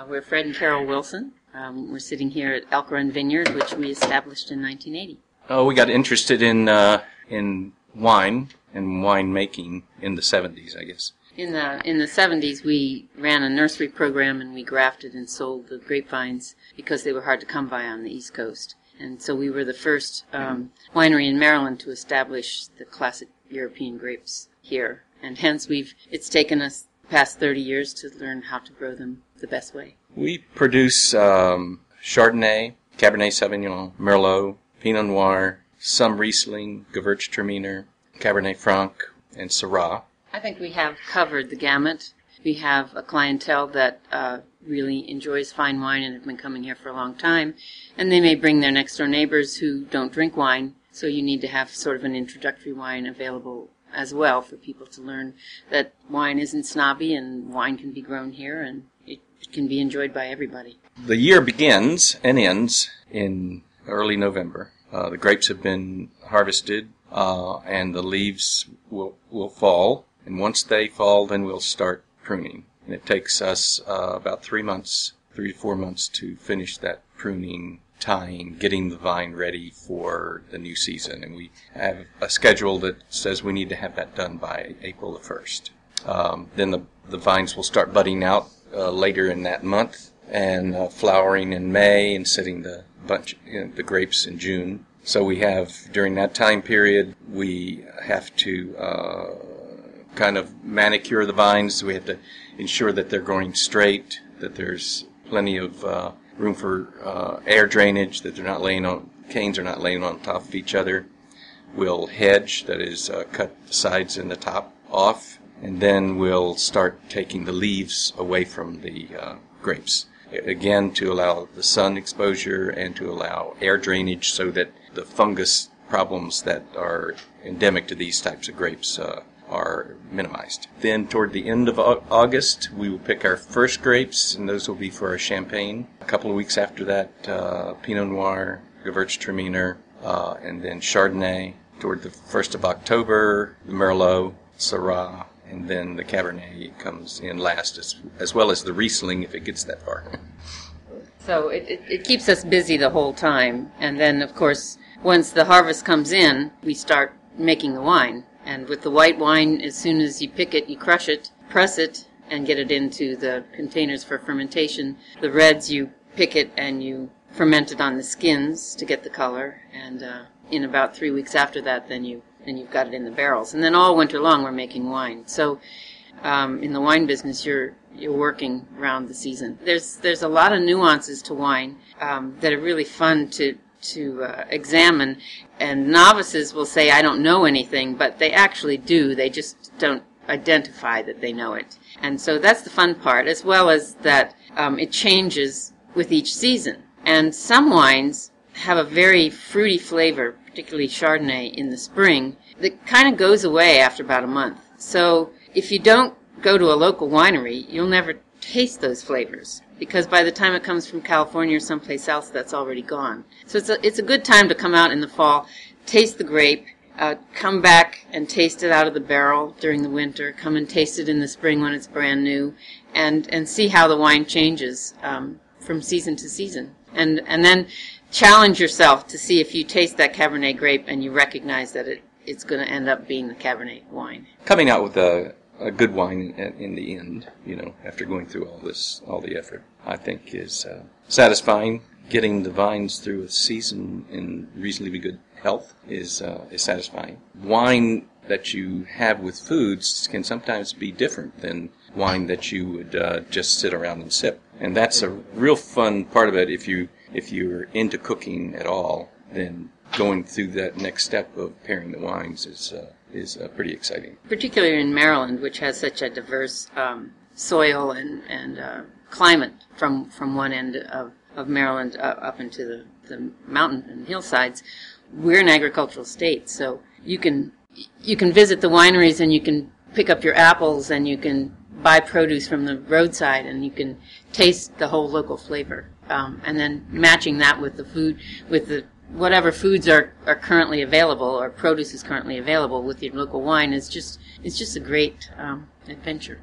We're Fred and Carol Wilson. We're sitting here at Elk Run Vineyard, which we established in 1980. Oh, we got interested in wine and winemaking in the 70s, I guess. In the 70s, we ran a nursery program, and we grafted and sold the grapevines because they were hard to come by on the East Coast. And so we were the first winery in Maryland to establish the classic European grapes here. And hence, it's taken us the past 30 years to learn how to grow them the best way. We produce Chardonnay, Cabernet Sauvignon, Merlot, Pinot Noir, some Riesling, Gewürztraminer, Cabernet Franc, and Syrah. I think we have covered the gamut. We have a clientele that really enjoys fine wine and have been coming here for a long time. And they may bring their next-door neighbors who don't drink wine, so you need to have sort of an introductory wine available as well for people to learn that wine isn't snobby and wine can be grown here and it can be enjoyed by everybody. The year begins and ends in early November. The grapes have been harvested and the leaves will fall. And once they fall, then we'll start pruning. And it takes us about 3 to 4 months to finish that pruning, tying, getting the vine ready for the new season. And we have a schedule that says we need to have that done by April the 1st. Then the vines will start budding out later in that month and flowering in May and setting the grapes in June. So we have, during that time period, we have to kind of manicure the vines. We have to ensure that they're growing straight, that there's plenty of room for air drainage, that canes are not laying on top of each other. We'll hedge, that is, cut the sides and the top off, and then we'll start taking the leaves away from the grapes. Again, to allow the sun exposure and to allow air drainage so that the fungus problems that are endemic to these types of grapes are minimized. Then toward the end of August, we will pick our first grapes, and those will be for our champagne. A couple of weeks after that, Pinot Noir, Gewürztraminer, and then Chardonnay. Toward the 1st of October, the Merlot, Syrah, and then the Cabernet comes in last, as well as the Riesling if it gets that far. So it keeps us busy the whole time. And then, of course, once the harvest comes in, we start making the wine. And with the white wine, as soon as you pick it, you crush it, press it, and get it into the containers for fermentation. The reds, you pick it and you ferment it on the skins to get the color. And in about 3 weeks after that, then you've got it in the barrels. And then all winter long, we're making wine. So in the wine business, you're working around the season. There's a lot of nuances to wine that are really fun to examine, and novices will say, I don't know anything, but they actually do. They just don't identify that they know it. And so that's the fun part, as well as that it changes with each season. And some wines have a very fruity flavor, particularly Chardonnay in the spring, that kind of goes away after about a month. So if you don't go to a local winery, you'll never taste those flavors, because by the time it comes from California or someplace else, that's already gone. So it's a good time to come out in the fall, taste the grape, come back and taste it out of the barrel during the winter, come and taste it in the spring when it's brand new, and see how the wine changes from season to season. And then challenge yourself to see if you taste that Cabernet grape and you recognize that it's going to end up being the Cabernet wine. Coming out with a good wine in the end, after going through all the effort, I think is satisfying. Getting the vines through a season in reasonably good health is satisfying. Wine that you have with foods can sometimes be different than wine that you would just sit around and sip. And that's a real fun part of it. If you're into cooking at all, then going through that next step of pairing the wines is pretty exciting. Particularly in Maryland, which has such a diverse soil and climate from one end of Maryland up into the mountain and hillsides. We're an agricultural state, so you can visit the wineries and you can pick up your apples and you can buy produce from the roadside and you can taste the whole local flavor. And then matching that with the food, with the whatever foods are currently available or produce is currently available with your local wine it's just a great adventure.